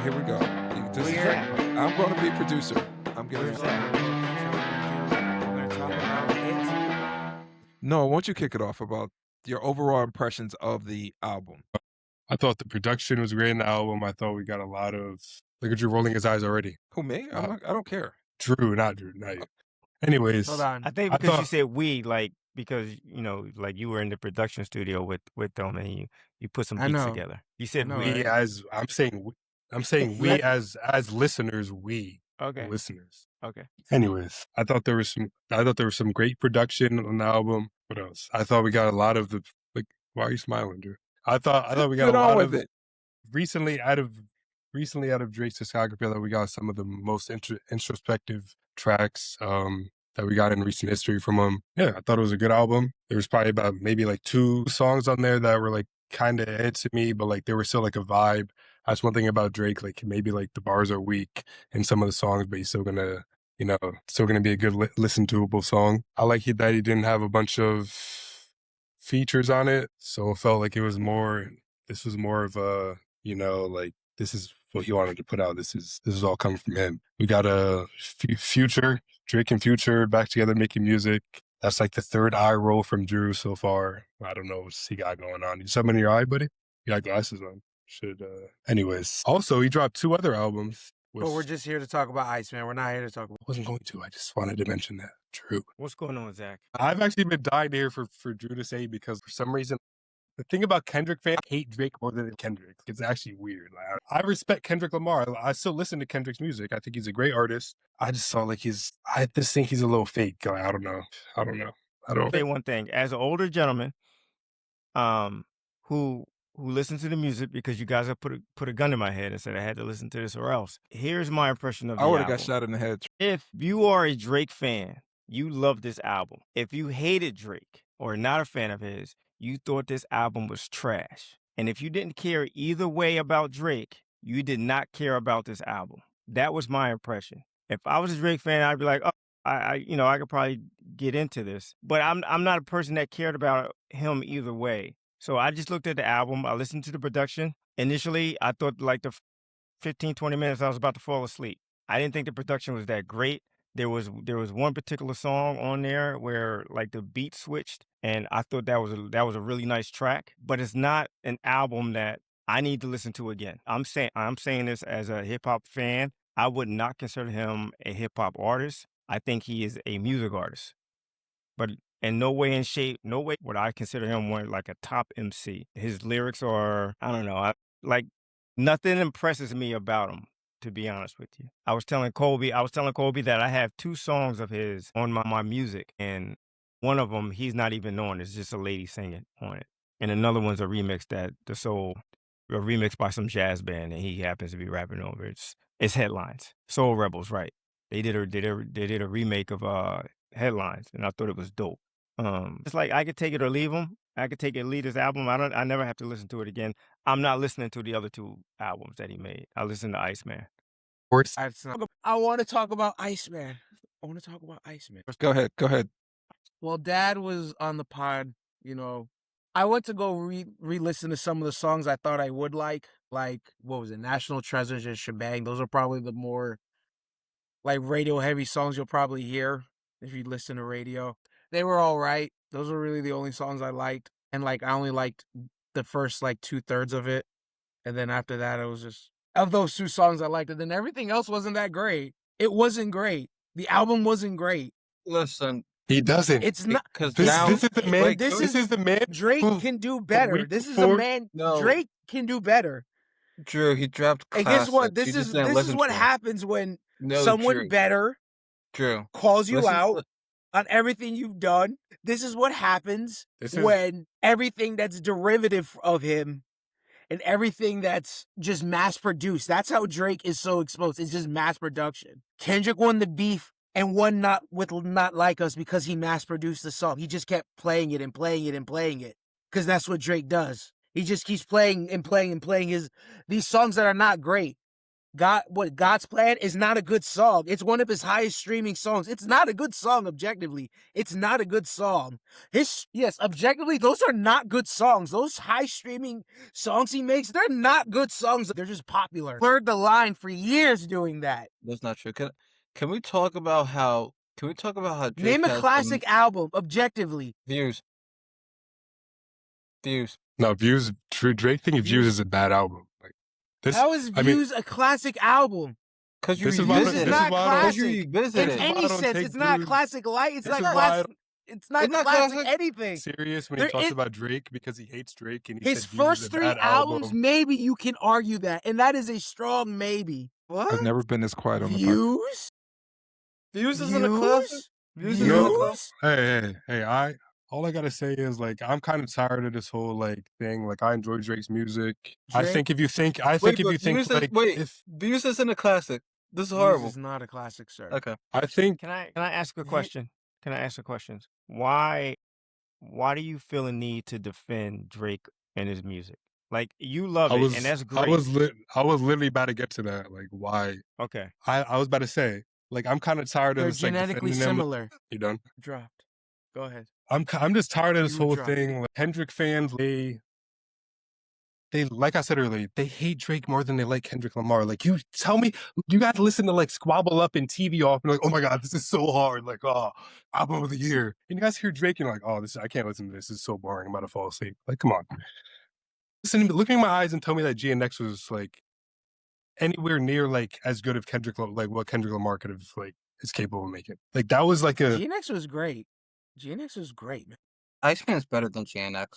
Here we go. This is Where? I'm going to be producer. I'm getting Where's it. that? So we're gonna talk about it. No, why don't you kick it off about your overall impressions of the album? I thought the production was great in the album. I thought we got a lot of look at Drew rolling his eyes already. Who, me? I don't care. Drew, not you. Anyways, Hold on. I think I because you thought said we, like, because like you were in the production studio with them and you put some I beats know. together. You said know, we. we right? as I'm saying we as listeners, we Okay. listeners. Okay. Anyways, I thought there was some great production on the album. What else? I thought we got a lot of the like. Why are you smiling, Drew? I thought we got Get a on lot with of it. recently out of Drake's discography that we got some of the most introspective tracks that we got in recent history from him. Yeah, I thought it was a good album. There was probably about maybe like 2 songs on there that were like kind of hits to me, but like they were still like a vibe. That's one thing about Drake. Like maybe like the bars are weak in some of the songs, but he's still gonna, still gonna be a good listen toable song. I like that he didn't have a bunch of features on it, so it felt like it was more. This was more of a, like this is what he wanted to put out. This is all coming from him. We got a Future, Drake and Future back together making music. That's like the third eye roll from Drew so far. I don't know what's he got going on. You something in your eye, buddy? You got glasses on. Anyways. Also, he dropped 2 other albums. But we're just here to talk about Iceman. We're not here to talk about. I wasn't going to. I just wanted to mention that. Drew. What's going on, Zach? I've actually been dying to hear for Drew to say because for some reason the thing about Kendrick fans hate Drake more than Kendrick. It's actually weird. Like, I respect Kendrick Lamar. I still listen to Kendrick's music. I think he's a great artist. I just saw like I just think he's a little fake. I don't know. I don't Say one thing. As an older gentleman, who listens to the music because you guys have put a gun in my head and said I had to listen to this or else. Here's my impression of the I would album. have got shot in the head. If you are a Drake fan, you love this album. If you hated Drake or not a fan of his, you thought this album was trash. And if you didn't care either way about Drake, you did not care about this album. That was my impression. If I was a Drake fan, I'd be like, oh, I could probably get into this. But I'm not a person that cared about him either way. So I just looked at the album. I listened to the production. Initially, I thought like the 15, 20 minutes, I was about to fall asleep. I didn't think the production was that great. There was one particular song on there where like the beat switched, and I thought that was a really nice track. But it's not an album that I need to listen to again. I'm saying this as a hip hop fan. I would not consider him a hip hop artist. I think he is a music artist, but in no way in shape, no way would I consider him one like a top MC. His lyrics are, I don't know, like nothing impresses me about him, to be honest with you. I was telling Colby that I have 2 songs of his on my music, and one of them he's not even on. It's just a lady singing on it, and another one's a remix a remix by some jazz band, and he happens to be rapping over it. It's Headlines, Soul Rebels, right? They did a remake of Headlines, and I thought it was dope. It's like I could take it or leave him. I could take it, leave this album. I never have to listen to it again. I'm not listening to the other 2 albums that he made. I listen to Iceman. I want to talk about Iceman. Go ahead. Well, Dad was on the pod. I went to go re-listen to some of the songs I thought I would like what was it, National Treasures and Shebang. Those are probably the more like radio heavy songs you'll probably hear if you listen to radio. They were all right. Those were really the only songs I liked, and like I only liked the first like 2/3 of it, and then after that it was just of those 2 songs I liked, and then everything else wasn't that great. It wasn't great. The album wasn't great. Listen, He doesn't. It's not because This, now this is the man. this This is the man. Drake who- can do better. week This is a before- man. No. Drake can do better. Drew, he dropped And classics. guess what? You This just is didn't listen what to him. happens when No, someone Drew. better Drew, calls you listen to out the- on everything you've done. This is what happens This is- when everything that's derivative of him and everything that's just mass produced. That's how Drake is so exposed. It's just mass production. Kendrick won the beef and won not like us because he mass produced the song. He just kept playing it and playing it and playing it because that's what Drake does. He just keeps playing and playing and playing these songs that are not great. God's Plan is not a good song. It's one of his highest streaming songs. It's not a good song objectively. It's not a good song. Yes, objectively, those are not good songs. Those high streaming songs he makes, they're not good songs. They're just popular. Blurred the line for years doing that. That's not true. Can we talk about how Drake Name a has classic album objectively. views? Views. No, Views. Drake thinking Views is a bad album. Like this. How is I mean, Views a classic album? Because you This is why I Views don't- is this is not why I don't- Because you classic revisit in it. why I any don't sense. take It's not Views- classic light. It's this not is why I classic. don't- It's not It's not classic classic. anything. serious when There he talks is- about Drake because he hates Drake and he His said Views first is a 3 bad albums, album. maybe you can argue that, and that is a strong maybe. What? I've never been this quiet on the podcast. Views? Views isn't a classic. Views isn't a No. classic. Hey! All I gotta say is like I'm kind of tired of this whole like thing. Like I enjoy Drake's music. I think if you think But Views isn't a classic. This is horrible. Views is not a classic, sir. Okay. I think Can I ask a question? Can I ask a question? Why do you feel a need to defend Drake and his music? Like you love I it, was and that's great. I was literally about to get to that. Like why? Okay. I was about to say like I'm kind of tired of They're this like genetically defending him. similar. You done? Dropped. Go ahead. I'm just tired of this You whole dropped. thing. Like, Kendrick fans, they like I said earlier, they hate Drake more than they like Kendrick Lamar. Like you tell me, you guys listen to like Squabble Up and TV Off, and like, oh my god, this is so hard. Like, oh, album of the year. And you guys hear Drake, and you're like, oh, I can't listen to this. This is so boring. I'm about to fall asleep. Like, come on. Listen to me, look me in my eyes and tell me that GNX was like anywhere near like as good of like what Kendrick Lamar could have like is capable of making. Like that was like a GNX was great. GNX was great, man. Iceman's better than GNX.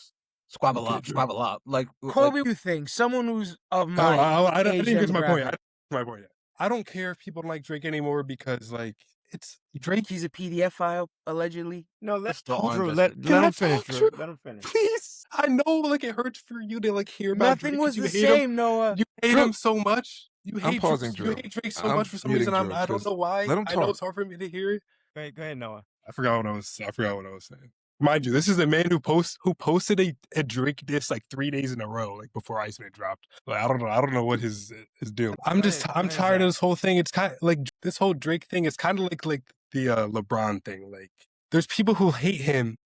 Squabble Okay, up, Drew. squabble up. Like Kobe, you think someone who's of No, my I age didn't get to my point. demographic. My point yet. I don't care if people don't like Drake anymore because like it's Drake. He's a PDF file allegedly. No, That's still Drew, uninvested. let Can I him finish, talk, Drew. Drew? Let him finish. Please, I know like it hurts for you to like hear about Nothing Drake was 'cause the you hate him. same, Noah. You hate Drew- him so much. You I'm hate pausing, Drake, Drew. you hate Drake so I'm much for some reason. muting Drew, I don't 'cause know why. let him I know talk. it's hard for me to hear it. Go ahead, Noah. I forgot what I was saying. Mind you, this is the man who posted a Drake diss like 3 days in a row, like before Iceman dropped. Like I don't know what his deal. I'm Go ahead, I'm Zach. tired of this whole thing. It's kind of like this whole Drake thing. It's kind of like the LeBron thing. Like there's people who hate him.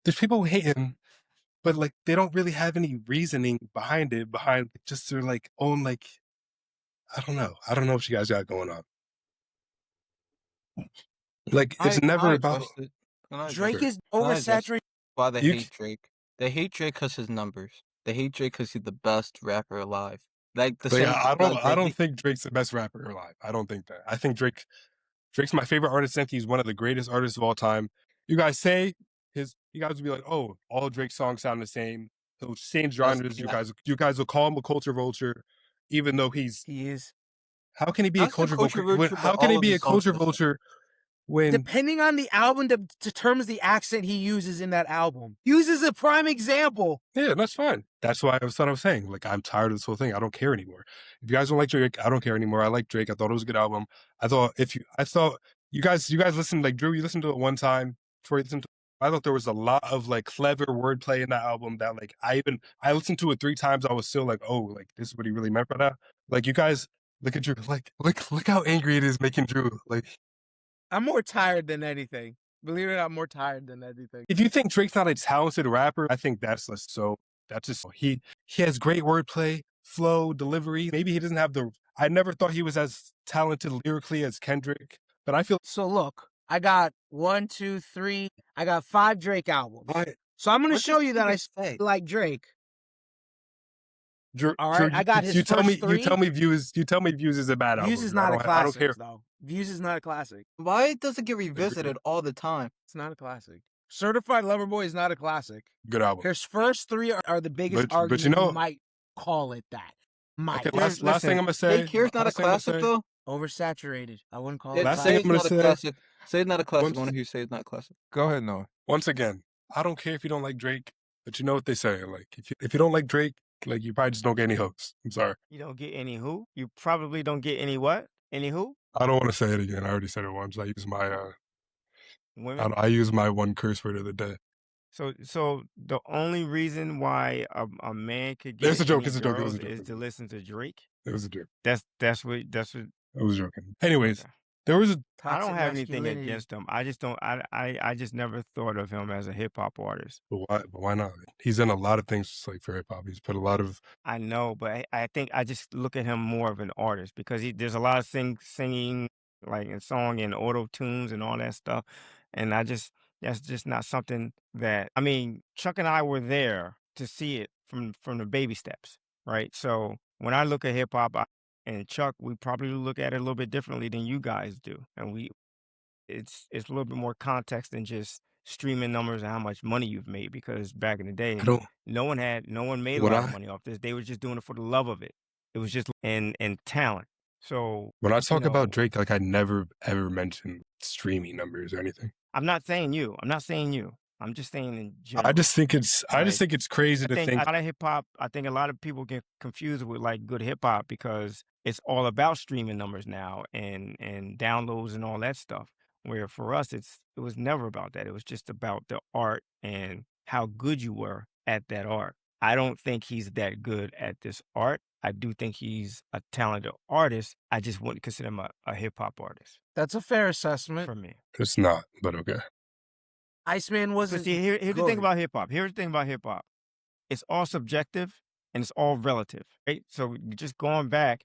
But like they don't really have any reasoning behind it. Behind just their like own like I don't know. I don't know what you guys got going on. Like it's never about Drake is Can I address oversaturated. why they You hate Drake. They hate Drake because his numbers. They hate Drake because he's the best rapper alive. Like the Like, same. I don't think Drake's the best rapper alive. I don't think that. I think Drake's my favorite artist. I think he's one of the greatest artists of all time. You guys say you guys would be like, oh, all Drake songs sound the same. Those same genres. You guys will call him a culture vulture, even though He is. how can he be a How's he culture vulture? vulture, How but can he all of be a his songs culture are the same? vulture when Depending on the album determines the accent he uses in that album. Uses a prime example. yeah, that's fine. That's what I was saying. Like, I'm tired of this whole thing. I don't care anymore. If you guys don't like Drake, I don't care anymore. I like Drake. I thought it was a good album. I thought you guys listened, like Drew, you listened to it one time before you listened to it. I thought there was a lot of like clever wordplay in that album that like I listened to it 3 times. I was still like, oh, like this is what he really meant by that. Like you guys look at Drew, like look how angry it is making Drew. Like I'm more tired than anything. Believe it or not, I'm more tired than anything. if you think Drake's not a talented rapper, I think that's just he has great wordplay, flow, delivery. Maybe he doesn't have I never thought he was as talented lyrically as Kendrick, but I feel So look, I got 1, 2, 3. I got 5 Drake albums. So I'm going to What show did you that I say? like Drake. Drew, All right, I got his you tell first me 3. you tell me Views is a bad album. Views is Drew. not a I don't classic, care. though. Views is not a classic. Why does it get revisited all the time? It's not a classic. Certified Lover Boy is not a classic. Good album. His first 3 are the biggest But argument. you know- You might call it that. Might. Okay, last thing I'm gonna say. Fake Here's not a last thing I'm gonna classic say- though. Oversaturated. I wouldn't call Yeah, it Last say thing classic. I'm it's gonna not a say- classic. Say it's not a classic. Once- I want to hear you say it's not a classic. Go ahead, Noah. Once again, I don't care if you don't like Drake, but you know what they say. Like if you don't like Drake, like you probably just don't get any hooks. I'm sorry. You don't get any who? You probably don't get any what? Any who? I don't want to say it again. I already said it once. I use my Women? I use my one curse word of the day. So the only reason why a man could get It's a joke, any it's a joke, it was girls a joke. is to listen to Drake. It was a joke. That's what I was joking. Anyways, Okay. there was a I don't Toxic have anything masculinity. against him. I just don't. I just never thought of him as a hip hop artist. but why not? He's done a lot of things like for hip hop. He's put a lot of I know, but I think I just look at him more of an artist because there's a lot of singing like and song and auto tunes and all that stuff, and that's just not something that I mean. Chuck and I were there to see it from the baby steps, right? So when I look at hip hop and Chuck, we probably look at it a little bit differently than you guys do, and it's a little bit more context than just streaming numbers and how much money you've made because back in the I day don't no one made a when lot of I money off this. They were just doing it for the love of it. It was just and talent. So, when I you talk about know, Drake, like I never ever mention streaming numbers or anything. I'm not saying you. I'm not saying you. I'm just saying in I general. just think Like it's crazy I to think a think. lot of hip hop, I think a lot of people get confused with like good hip hop because it's all about streaming numbers now and downloads and all that stuff. Where for us it was never about that. It was just about the art and how good you were at that art. I don't think he's that good at this art. I do think he's a talented artist. I just wouldn't consider him a hip hop artist That's a fair assessment. for me. It's not, but okay. Iceman But see, wasn't here's the thing good. about hip hop. Here's the thing about hip hop. It's all subjective and it's all relative, right? So just going back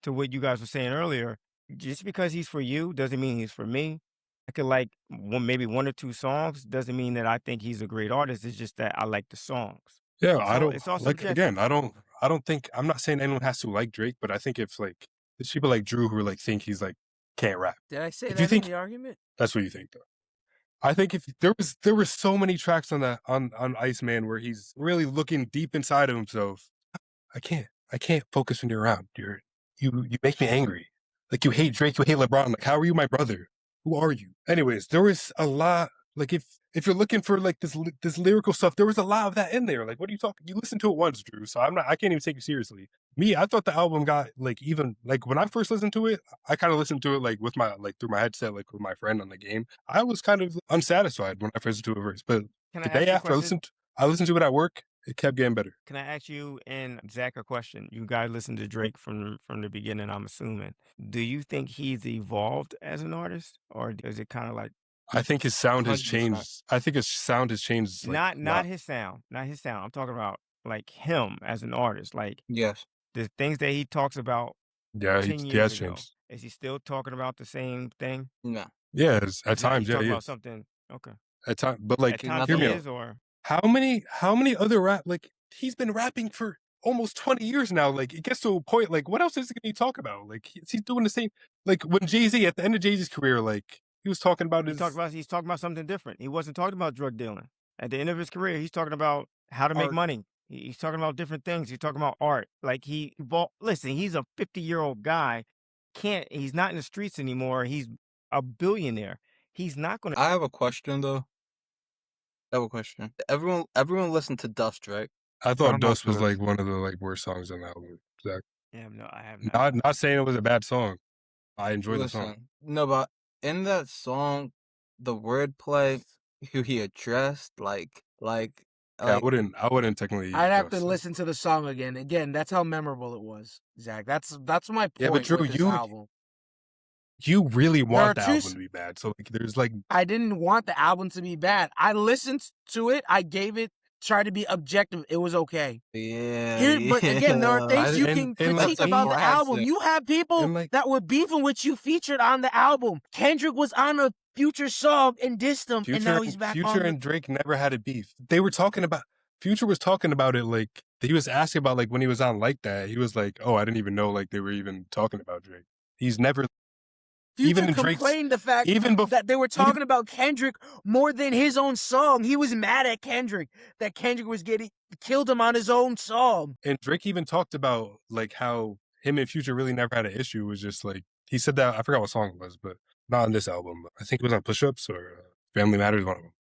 to what you guys were saying earlier, just because he's for you doesn't mean he's for me. I could like maybe one or two songs doesn't mean that I think he's a great artist. It's just that I like the songs. Yeah, I don't It's all like again. subjective. I don't think I'm not saying anyone has to like Drake, but I think if like there's people like Drew who like think he's like can't rap. Did I say If you that in think the argument? that's what you think, though. I think if there were so many tracks on that on Iceman where he's really looking deep inside of himself. I can't focus when you're around. You make me angry. Like you hate Drake, you hate LeBron. Like how are you my brother? Who are you? Anyways, there was a lot. Like if you're looking for like this lyrical stuff, there was a lot of that in there. Like what are you talking? You listened to it once, Drew. So I can't even take you seriously. Me, I thought the album got like even like when I first listened to it, I kind of listened to it like with my like through my headset, like with my friend on the game. I was kind of unsatisfied when I first listened to it first, but Can I the day ask you a after question? I listened to it at work. It kept getting better. Can I ask you and Zach a question? You guys listen to Drake from the beginning, I'm assuming. Do you think he's evolved as an artist, or is it kind of like I think his sound has 100%. changed. I think his sound has changed like a not lot. his sound, not his sound. I'm talking about like him as an artist, like Yes. the things that he talks about Yeah, 10 he years has ago. changed. Is he still talking about the same thing? No. Yeah, at He's not. times, He's yeah, talking he about is. something. Okay. At times, but At like, He's times not hear the he me one. out. is, or How many other rap like he's been rapping for almost 20 years now. Like it gets to a point. Like what else is he talk about? Like he's doing the same. Like when Jay-Z at the end of Jay-Z's career, like he was talking about his he's talking about something different. He wasn't talking about drug dealing. At the end of his career, he's talking about how to make Art. money. He's talking about different things. He's talking about art. Like listen, he's a 50-year-old guy. He's not in the streets anymore. He's a billionaire. He's not going to. I have a question though. I have a question. Everyone listened to Dust, right? I I thought don't know Dust what was it is. like one of the like worst songs on the album. Zach. Yeah, no, I have not. Not saying it was a bad song. I enjoy the song. Listen, no, but in that song, the wordplay, who he addressed, Yeah, like I wouldn't technically use I'd have to Dust. listen to the song again. Again, that's how memorable it was, Zach. That's my Yeah, but point Drew, with this album. you really There are want the album to be bad. So like there's like I didn't want the album to be bad. I listened to it. I gave it, tried to be objective. It was okay. But again, there are I things you can and like critique That's a about me the album. classic. You have people and like that were beefing with you featured on the album. Kendrick was on a Future song and dissed him, and now he's back Future on the. and Drake never had a beef. They were talking about Future was talking about it like he was asking about like when he was on like that. He was like, "Oh, I didn't even know like they were even talking about Drake." He's never even Future in Drake's complained the fact even before that they were even talking about Kendrick more than his own song. He was mad at Kendrick that Kendrick was getting killed him on his own song. and Drake even talked about like how him and Future really never had an issue. It was just like he said that I forgot what song it was, but not on this album. I think it was on Push Ups or Family Matters, one of them.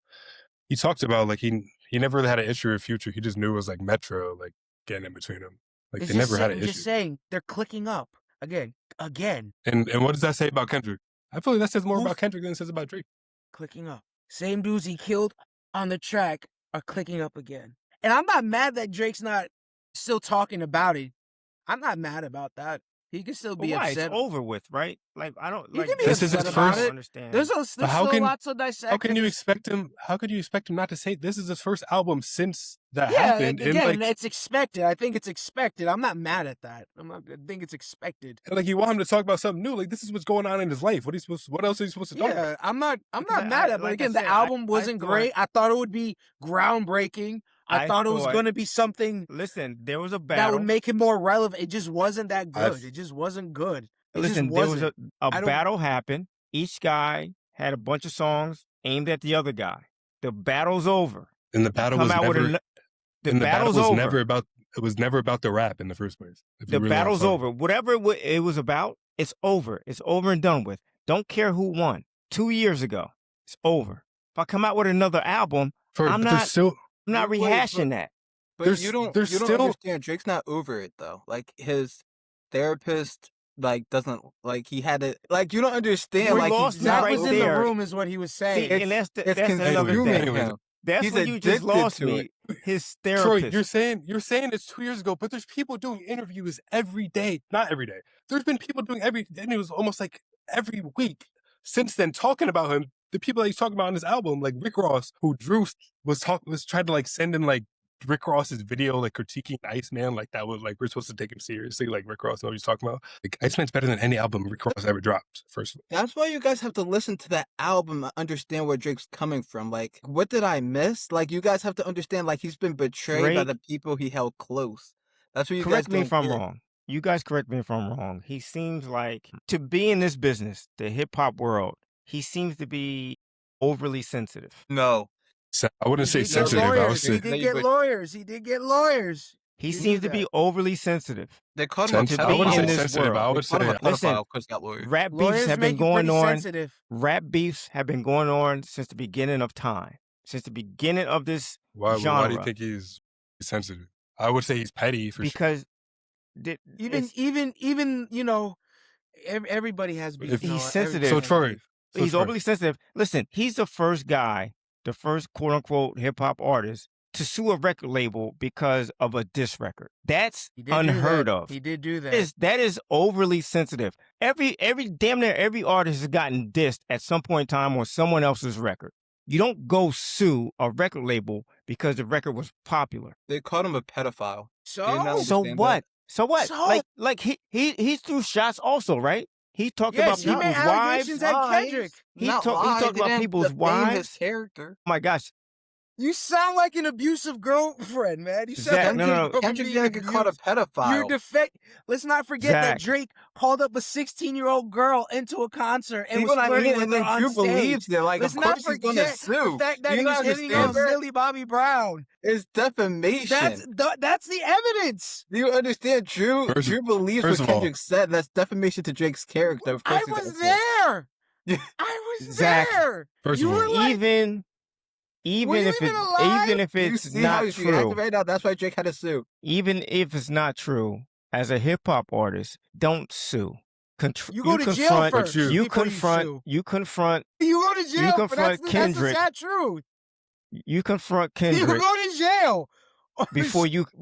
He talked about like he never really had an issue with Future. He just knew it was like Metro like getting in between them. Like they never had an I'm just issue. saying they're clicking up again. And what does that say about Kendrick? I feel like that says more Who's about Kendrick than it says about Drake. clicking up? Same dudes he killed on the track are clicking up again. And I'm not mad that Drake's not still talking about it. I'm not mad about that. He can still But be why? It's upset. over with, right? Like I don't He like can be This is this. his upset Is what I about first. don't it. understand. There's But how still can lots to how dissect. can you expect him? How could you expect him not to say this is his first album since that Yeah, happened? And again, it's expected. I think it's expected. I'm not mad at that. I think it's expected. like you want him to talk about something new. Like this is what's going on in his life. What else is he supposed to talk about? Yeah, I'm not Because mad at it. But like I again, the said, album I wasn't thought great. I thought it would be groundbreaking. I I thought it was thought. gonna be something Listen, there was a that would battle. make it more relevant. It just wasn't that good. I've It just wasn't good. It just Listen, there was wasn't. a I don't. battle happened. Each guy had a bunch of songs aimed at the other guy. The battle's over. and the You battle come was out with never. the And the battle battle's was over. never about. It was never about the rap in the first place. If The you really want to battle's talk over. about Whatever it was about, it's over. It's over and done with. Don't care who won. 2 years ago, it's over. If I come out with another album, I'm but there's not still Wait, rehashing that. but you there's don't still understand. Drake's not over it though. Like his therapist like doesn't like he had it. Like you don't understand. You Like he's lost me Zach not right was over in the there. it. room, is what he was See, saying. and It's that's another anyways. thing. Anyways, That's he's when you just addicted lost to me. it. His Troy, therapist. you're saying it's 2 years ago, but there's people doing interviews every day. Not every day. There's been people doing interviews almost like every week since then talking about him. The people that he's talking about on his album, like Rick Ross, who Drew was trying to like send in like Rick Ross's video, like critiquing Iceman, like that was like we're supposed to take him seriously, like Rick Ross knows what he's talking about. Like Iceman's better than any album Rick Ross ever dropped. First, That's why you guys have to listen to that album and understand where Drake's coming from. Like, what did I miss? Like, you guys have to understand, like, he's been betrayed by Drake, the people he held close. That's what you guys correct me if don't I'm get. wrong. You guys correct me if I'm wrong. He seems like to be in this business, the hip hop world, he seems to be overly sensitive. No. so I wouldn't He say did get No, sensitive. I would lawyers. say He Drake, did get lawyers. He did get lawyers. He He seems did to be that. overly sensitive they called him a to I be wouldn't say in this sensitive. I world. They would called him a say Listen, pedophile because he got lawyers. rap beefs Lawyers have been make you going pretty on. sensitive. Rap beefs have been going on since the beginning of time, since the beginning of this why do you genre. think he's sensitive? I would say he's petty for sure. Because Even you know, everybody has beef. If he's you know, sensitive. so, everybody has Troy. beef. So He's Troy, overly sensitive. Listen, he's the first guy, the first quote unquote hip hop artist to sue a record label because of a diss record. That's He did do unheard that. of. He did do that. That is overly sensitive. Every damn near every artist has gotten dissed at some point in time on someone else's record. You don't go sue a record label because the record was popular. They called him a pedophile. So Do you not So understand what? that? So what? So- Like he threw shots also, right? He talked yes, about he made people's wives. allegations at Kendrick. He Not talked lies. about They didn't people's defame his wives. character. Oh my gosh, You sound like an abusive girlfriend, man. You sound Zach, like no, your no, no. girl Kendrick being didn't get called a abused. You're pedophile. defect. Let's not forget that Zach. Drake called up a 16-year-old girl into a concert and See was what I flirting mean? with And her then on Drew stage. believes it. Like, Let's of not course he's going to forget the sue. fact that Do he you was not hitting understand on that? Millie Bobby Brown. It's defamation. That's the evidence. Do you understand? Drew believes first what of all- Kendrick said. That's defamation to Drake's character. Of course I he's gonna was sue. there. Yeah. I was Zach, there. First You of all, were like, even Were you if even alive? even if You it's see how not he's reacting true, right now? That's why Drake had to sue. even if it's not true, as a hip hop artist, don't sue. you go to jail first you before confront you sue. you confront You go to jail for confront that's the Kendrick. sad truth. you confront You Kendrick go to jail.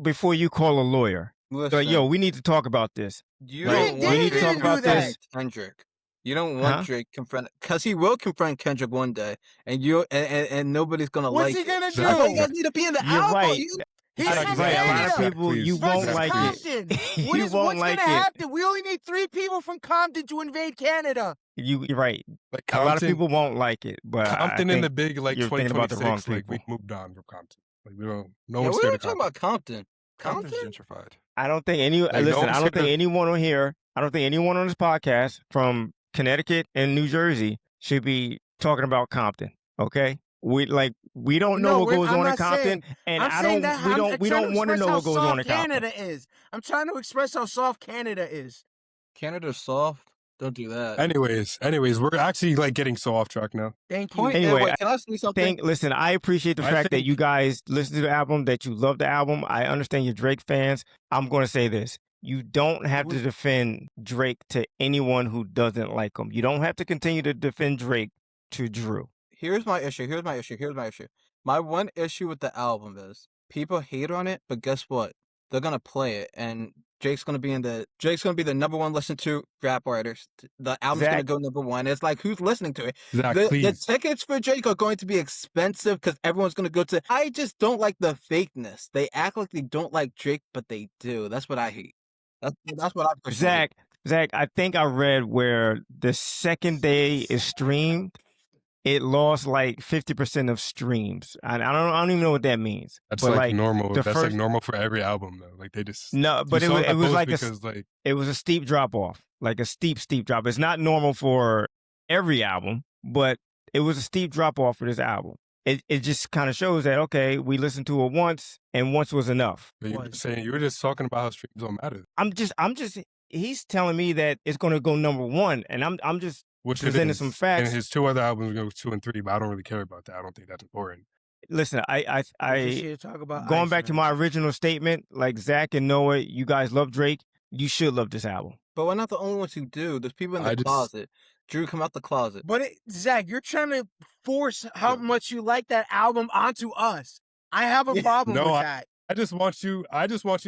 before you call a lawyer. Listen, Like, yo, we need to talk about this. you Like, don't Diddy want we need to Drake talk didn't do about that. this. Kendrick. You don't want Huh? Drake confront because he will confront Kendrick one day, and nobody's gonna What's like he gonna it. That's why you do? guys need to be in the You're album. right. He's Zach, from right. A lot of Canada people please. you won't versus like Compton. it. What You is won't what's like gonna it. happen? We only need 3 people from Compton to invade Canada. You're right. like A lot of Compton, people won't like it, but Compton I in the think big like you're thinking about the wrong 2026, like we people. moved on from Compton. Like we don't. No Yeah, one's we scared were of talking Compton. about Compton. Compton's Compton? gentrified. I don't think any no listen. one's I don't scared think of- anyone on here. I don't think anyone on this podcast from Connecticut and New Jersey should be talking about Compton. Okay, we don't know No, what goes I'm on in not Compton, saying. and I'm I saying don't. that We I'm don't. We trying don't to want to express know how what goes on soft in Compton. Canada is. I'm trying to express how soft Canada is. Canada's soft. Don't do that. Anyways, we're actually like getting so off track now. Thank you. Point. Anyway, Wait, can I say something? Listen, I appreciate the I fact that think- you guys listen to the album, that you love the album. I understand you're Drake fans. I'm going to say this. You don't have to defend Drake to anyone who doesn't like him. You don't have to continue to defend Drake to Drew. Here's my issue. My one issue with the album is people hate on it, but guess what? They're gonna play it, and Drake's gonna be the number one listened to rap artist. The album's gonna Zach, go number one. It's like, who's listening to it? Zach, The please. tickets for Drake are going to be expensive because everyone's gonna go to. I just don't like the fakeness. They act like they don't like Drake, but they do. That's what I hate. That's what I personally hate. Zach, I think I read where the second day is streamed, it lost like 50% of streams. I don't even know what that means. That's But like like normal. the That's like first normal for every album though. Like they just no, you but saw it that was post like because like it was a steep drop off, like a steep drop. It's not normal for every album, but it was a steep drop off for this album. It just kind of shows that okay, we listened to it once, and once was enough. you were just saying, you were just talking about how streams don't matter, I'm just he's telling me that it's going to go number one, and I'm just which it presenting is. some And facts. his two other albums go 2 and 3, but I don't really care about that. I don't think that's important. Listen, We're just I here to talk about going back to Iceman. my original statement, like Zach and Noah, you guys love Drake. You should love this album. But we're not the only ones who do. There's people in the I just closet. Drew, come out the closet. But Zach, you're trying to force how much you like that album onto us. I have a problem with that. I just want you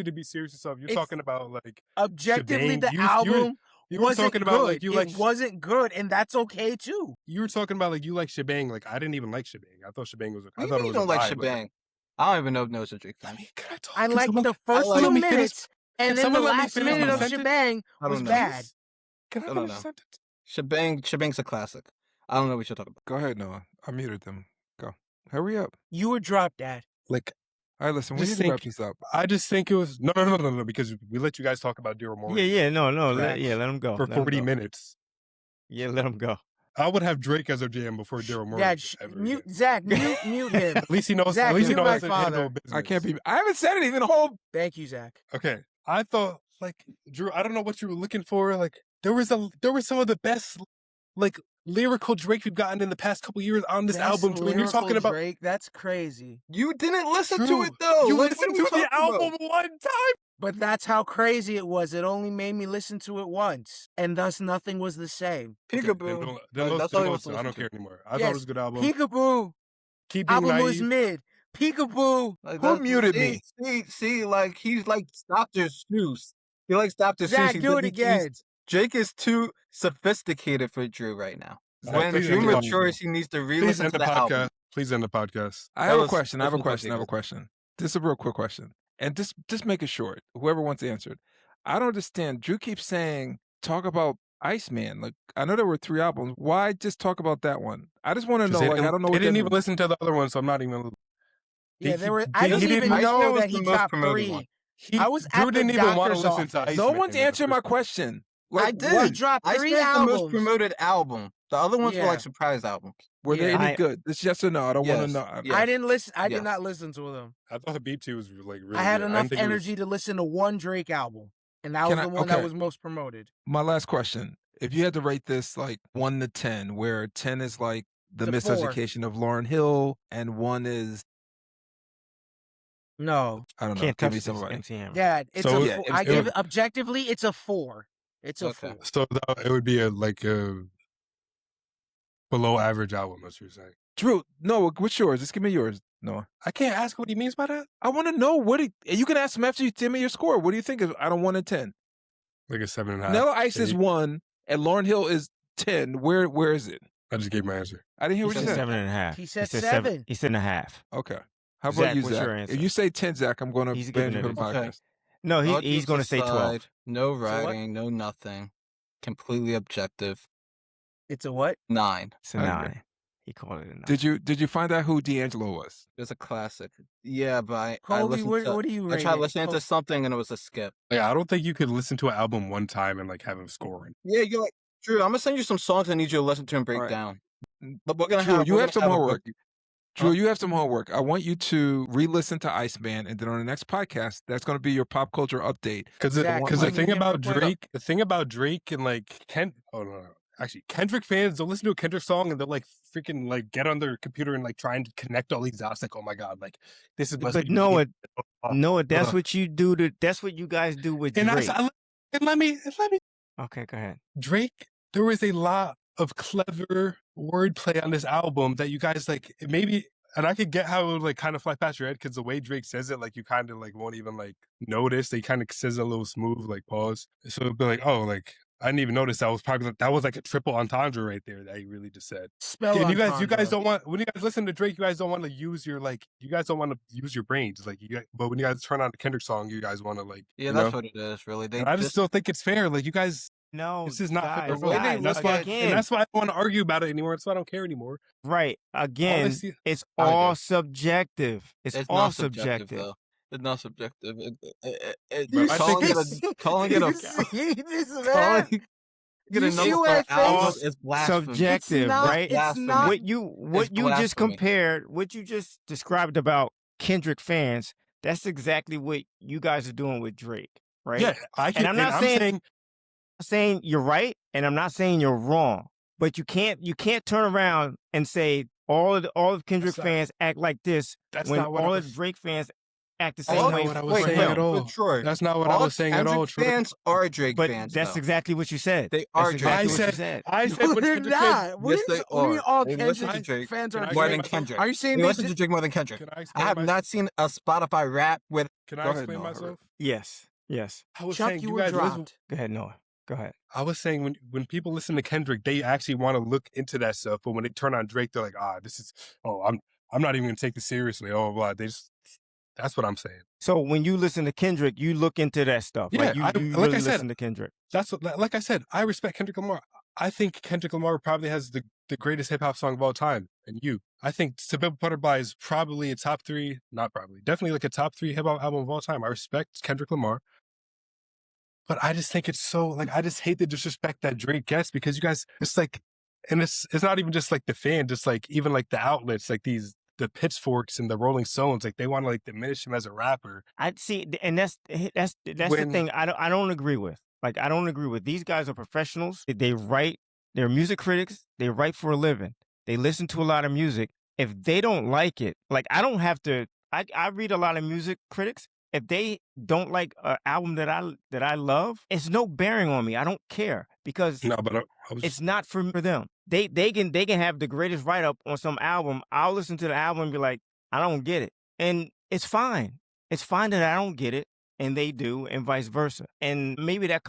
to be serious yourself. You're talking about like Objectively, Shebang. the album you were wasn't talking about good. like you like It wasn't good, and that's okay too. you were talking about like you like Shebang. Like I didn't even like Shebang. I thought Shebang was What I do you thought it mean was you a don't like vibe. Shebang? I don't even know if Noah's a Drake fan. I mean, can I talk? I Can liked someone- the first like- 2 let me finish? minutes, and Can then the someone let me last finish minute my of sentence? Shebang I was don't know. bad. Can I I don't finish know. a sentence? Shebang's a classic. I don't know what you're talking about. Go ahead, Noah. I muted them. Go. Hurry up. You were dropped, Dad. Like All right, listen, we Just need to wrap think- this up. I just think it was no, because we let you guys talk about Daryl Morey No, let Facts. him go. for Let him 40 go. minutes. Yeah, let him go. I would have Drake as a jam before Daryl Morey. Dad, ever mute again. Zach, mute him. At least he knows. Zach, at least he mute knows my how to handle father. business. I can't be. I haven't said anything the whole. Thank you, Zach. Okay, I thought like Drew. I don't know what you were looking for. Like there were some of the best like lyrical Drake we've gotten in the past couple years on this Best album. Drew, and you're lyrical talking about Drake. That's crazy. You didn't listen to Drew, it though. You Like, listened what are we to the talking about? album one time. But that's how crazy it was. It only made me listen to it once, and thus nothing was the same. Peekaboo. That's That's all he all wants to I listen don't to. care anymore. I thought Yes, it was a good album. Peekaboo Keep being album was naive. mid. Peekaboo. Like, Who muted me? See, like he's like Dr. Seuss. He likes Dr. Seuss. Zach, do it again. Drake is too sophisticated for Drew right now. Zach, When please Drew end the matures, he needs to Please re-listen end to the the podcast. album. Please end the podcast. I That have a was- question. I have a that's question. I have a question. This is a real quick question, and just make it short. Whoever wants to answer it. I don't understand. Drew keeps saying talk about Iceman. Like I know there were 3 albums. Why just talk about that one? I just want to know. Like I don't know. They What didn't that even means. listen to the other one, so I'm not even. Yeah, there were. he I didn't didn't- even Iceman know was that the he most topped promoted 3. one. I was Drew at the didn't even want to doctor's listen to office. Iceman. No one's in the answering my first place. question. I Like, did. what? dropped 3 Iceman's the most albums. promoted album. The other ones were Yeah. like surprise albums. Were they Yeah. any good? It's yes or no. I don't want to Yes. know. Yeah. I didn't listen. I did Yes. not listen to them. I thought Habib 2 was like really I had good. enough didn't think it was- energy to listen to one Drake album, and that was Can the I- one that okay. was most promoted. My last question: if you had to rate this like 1 to 10, where 10 is like the The 4. miseducation of Lauryn Hill, and 1 is No, I don't know. Can't Give touch me this somebody. MC Hammer. yeah, it's So a. yeah, four. it I was- give it objectively, it's a 4. It's a Okay. 4. So it would be a below average album. That's what you're saying. Drew, no, what's yours? Just give me yours. No, I can't ask what he means by that. I want to know what you can ask him after you tell me your score. What do you think of out of 1 to 10? Like a 7.5. Vanilla Ice is Eight. 1, and Lauryn Hill is 10. Where is it? I just gave my answer. I didn't hear He what you said said. 7.5. He said said 7. He said 1.5. Okay. How about Zach, you, what's Zach? your answer? If you say 10, Zach, I'm going to He's ban giving you it from the a- podcast. Okay. No, All he's jokes going to say 12. aside, No what? writing, no nothing. Completely objective. It's a what? 9. It's a Okay. 9. He called it a 9. Did you find out who D'Angelo was? It was a classic. Yeah, but I Colby, listened what, to. what do you I rate tried it? listening to something and it was a skip. Yeah, I don't think you could listen to an album one time and like have him scoring. Yeah, you're like, Drew, I'm gonna send you some songs I need you to listen to and break All right. down. But we're gonna Drew, have. you we're have gonna some have a homework. book- Drew, Huh? you have some homework. I want you to re-listen to Iceman, and then on the next podcast, that's going to be your pop culture update. Because Zach, the can you thing give him about a quick- Drake, and like actually Kendrick fans, they'll listen to a Kendrick song and they'll like freaking like get on their computer and like try and connect all these dots. Like, oh my god, like this is. But Noah, that's what you do. That's what you guys do with And Drake. let me. Okay, go ahead. Drake, there was a lot of clever wordplay on this album that you guys like. Maybe and I could get how it would like kind of fly past your head because the way Drake says it, like you kind of like won't even like notice. They kind of says it a little smooth, like pause. So it'd be like, oh, like I didn't even notice that was probably that was like a triple entendre right there that he really just said. Spell And you guys entendre. don't want when you guys listen to Drake, you guys don't want to use your like you guys don't want to use your brains like but when you guys turn on a Kendrick song, you guys want to like Yeah, you that's know. what it is. Really, they And I just just don't think it's fair. Like you guys, No, this is not fair the guys, at way all. they guys, That's look why, at and again, that's why I don't want to argue about it anymore. That's why I don't care anymore. right, All I again, see, it's I all guess, subjective. It's it's all not subjective subjective. though. It's not subjective. but You I think see, it's Calling it a you see this calling man. it a You see number what for I an album All face? is blasphemy. It's subjective, not. It's right? It's not. blasphemy. It's What you just blasphemy. compared, what you just described about Kendrick fans, that's exactly what you guys are doing with Drake, right? yeah. I And can, I'm and not I'm saying you're right, and I'm not saying you're wrong, but you can't turn around and say all of Kendrick that's not fans act like this that's when not what I all of was. Drake fans act the That's same All not way what I was for wait, saying wait, at him. but all. Troy, That's not what I all was saying at Kendrick all, Troy. fans are Drake But fans that's though. exactly what you said. They That's are Drake exactly I what you fans. said, said. I said No, when they're Kendrick fans. not. Yes, they What do you mean are. all They listen to Kendrick Drake fans Can are I more explain than Drake? myself? Kendrick. Are you saying They they listen to just Drake more than Kendrick. Can I I explain have myself? not seen a Spotify rap with. Can I Go ahead, explain Noah. myself? Yes. Yes. I was Chuck? saying, You you were guys listen. dropped. Go ahead, Noah. Go ahead. I was saying when people listen to Kendrick, they actually want to look into that stuff. But when they turn on Drake, they're like, this is I'm not even gonna take this seriously. Oh blah. They just that's what I'm saying. So when you listen to Kendrick, you look into that stuff. Like Yeah, you like I really said, listen to Kendrick. that's what like I said, I respect Kendrick Lamar. I think Kendrick Lamar probably has the greatest hip hop song of all time. And I think To Pimp a Butterfly is probably a top three, not probably, definitely like a top three hip hop album of all time. I respect Kendrick Lamar. But I just think it's so like I just hate the disrespect that Drake gets because you guys it's like and it's not even just like the fan, just like even like the outlets, like the pitchforks and the Rolling Stones, like they want to like diminish him as a rapper. I see, and that's the When thing I don't agree with. Like I don't agree with. These guys are professionals. They write. They're music critics. They write for a living. They listen to a lot of music. If they don't like it, like I don't have to. I read a lot of music critics. If they don't like an album that I love, it's no bearing on me. I don't care because no, but I was it's not for them. They can have the greatest write up on some album. I'll listen to the album and be like, I don't get it, and it's fine. It's fine that I don't get it, and they do, and vice versa. And maybe that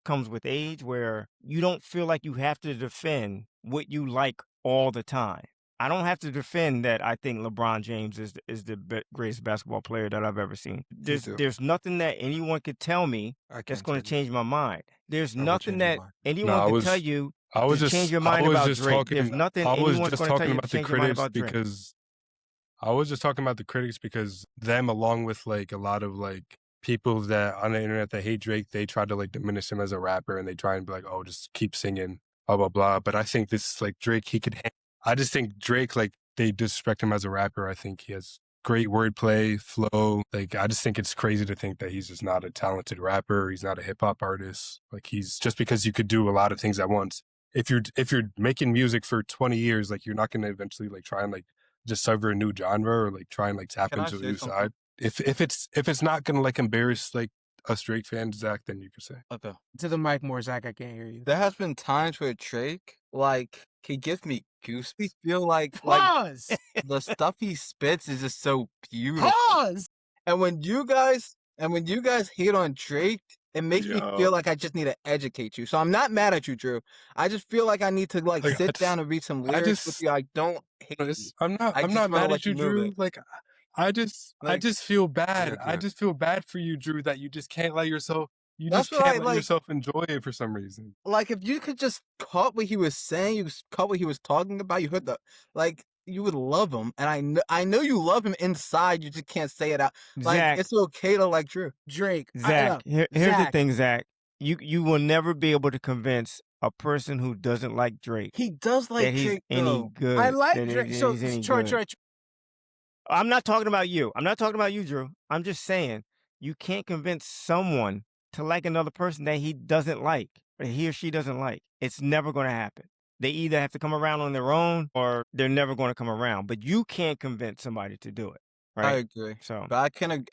comes with age, where you don't feel like you have to defend what you like all the time. I don't have to defend that I think LeBron James is the greatest basketball player that I've ever seen. You do. There's nothing that anyone could tell me I that's can't going to tell you. change my mind. There's I will nothing change your that mind. no, anyone could tell you to change your I mind was about just Drake. There's talking nothing I was anyone's just going to tell talking you to about the change your mind critics about Drake. because I was just talking about the critics because them along with like a lot of like people that on the internet that hate Drake, they try to like diminish him as a rapper and they try and be like, oh, just keep singing, blah blah blah. But I think this like Drake, I just think Drake like they disrespect him as a rapper. I think he has great wordplay, flow. Like I just think it's crazy to think that he's just not a talented rapper. He's not a hip hop artist. Like he's just because you could do a lot of things at once. If you're making music for 20 years, like you're not going to eventually like try and like discover a new genre or like try and like tap Can I into a say new something? side. If it's not gonna like embarrass like us Drake fans, Zach, then you can say. Okay. To the mic more, Zach. I can't hear you. There has been times where Drake, like, he gives me goosebumps. Feel like Pause. the stuff he spits is just so beautiful. Pause. And when you guys hate on Drake, it makes me Yo. feel like I just need to educate you. So I'm not mad at you, Drew. I just feel like I need to like Like, sit down and read some I lyrics with just you. I don't hate you. I'm I not just want to mad let at you, you move Drew. it. Like I Like just feel I bad. gotta do I it. just feel bad for you, Drew, that you just can't let yourself that's what I like. yourself enjoy it for some reason. Like if you could just caught what he was saying, you caught what he was talking about. You heard you would love him, and I know you love him inside. You just can't say it out. Like Zach, it's okay to like Drew. Drake. Zach, here's the Zach. thing, Zach. You will never be able to convince a person who doesn't like Drake He does that like he's Drake any though. good. I like that Drake. he's So any Troy, good. I'm not talking about you. I'm not talking about you, Drew. I'm just saying you can't convince someone to like another person that he doesn't like or he or she doesn't like. It's never going to happen. They either have to come around on their own or they're never going to come around. But you can't convince somebody to do it, I right? agree, So but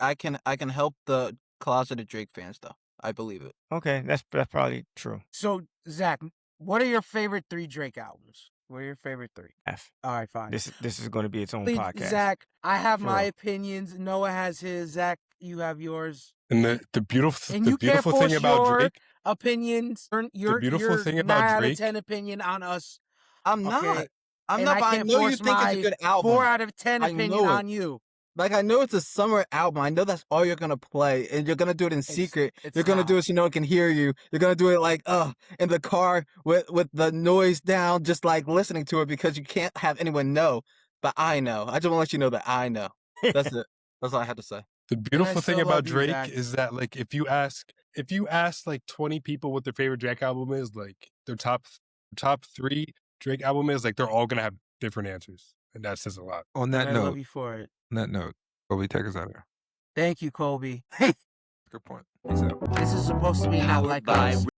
I can help the closeted Drake fans though. I believe it. okay, that's probably true. So Zach, what are your favorite 3 Drake albums? What are your favorite 3? F. All right, fine. This is going to be its own Please, podcast. Zach, I have For my real. opinions. Noah has his. Zach, you have yours. And the beautiful And the you can't beautiful thing force about your Drake, opinions, the beautiful your thing 9 about out of Drake, 10 opinion on us. I'm not. Okay. I'm And not, I but I can't know you force think it's a my good 4 album. out of 10 I opinion know it. on you. Like, I know it's a summer album. I know that's all you're gonna play, and you're gonna do it in secret. It's You're gonna do not. it so no one can hear you. You're gonna do it like, in the car with the noise down, just like listening to it because you can't have anyone know. But I know. I just want to let you know that I know. That's it. That's all I had to say. the And I beautiful thing still about love you, Drake Zach. is that like if you ask like 20 people what their favorite Drake album is, like their top 3 Drake album is, like they're all gonna have different answers, and that says a lot. On And that I love note, you for it. Colby, take us out of here. Thank you, Colby. Good point. Peace out. This is supposed to be not Powered like by us.